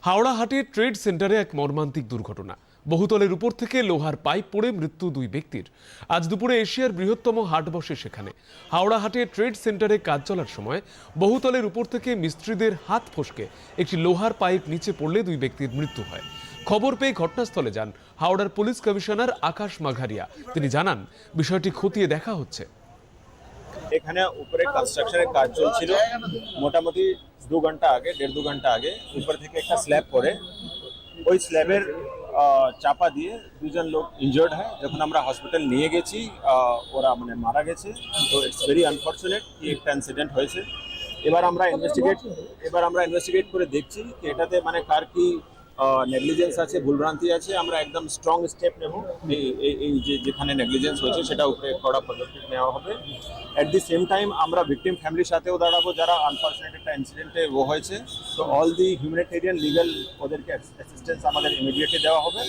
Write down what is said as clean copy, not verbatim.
হাওড়া হাটে ট্রেড সেন্টারে এক মর্মান্তিক দুর্ঘটনা। বহুতলের উপর থেকে লোহার পাইপ পড়ে মৃত্যু দুই ব্যক্তির। আজ দুপুরে এশিয়ার বৃহত্তম হাট বসে সেখানে। হাওড়া হাটে ট্রেড সেন্টারে কাজ চলার সময় বহুতলের উপর থেকে মিস্ত্রিদের হাত ফসকে একটি লোহার পাইপ নিচে পড়লে দুই ব্যক্তির মৃত্যু হয়। খবর পেয়ে ঘটনাস্থলে যান হাওড়ার পুলিশ কমিশনার আকাশ মাঘারিয়া। তিনি জানান, বিষয়টি খতিয়ে দেখা হচ্ছে। এখানে উপরে কনস্ট্রাকশনের কাজ চলছিল। মোটামুটি 1.5 ঘন্টা আগে উপর থেকে একটা স্ল্যাব পড়ে ওই স্ল্যাবের চাপা দিয়ে দুজন লোক ইনজার্ড হয়। যখন আমরা হসপিটাল নিয়ে গেছি ওরা মারা গেছে। তো ইটস ভেরি আনফর্চুনেট কি একটা ইনসিডেন্ট হয়েছে। এবার আমরা ইনভেস্টিগেট করে দেখছি কি এটাতে কার কি নেগলিজেন্স আছে, ভুলভ্রান্তি আছে। আমরা একদম স্ট্রং স্টেপ নেব। এই যেখানে নেগলিজেন্স হয়েছে সেটা উপরে কড়া পদক্ষেপ নেওয়া হবে। অ্যাট দি সেম টাইম আমরা ভিকটিম ফ্যামিলির সাথেও দাঁড়াবো যারা আনফর্চুনেট একটা ইনসিডেন্টে হয়েছে। তো অল দি হিউম্যানিটেরিয়ান লিগ্যাল ওদেরকে অ্যাসিস্ট্যান্স আমাদের ইমিডিয়েটলি দেওয়া হবে।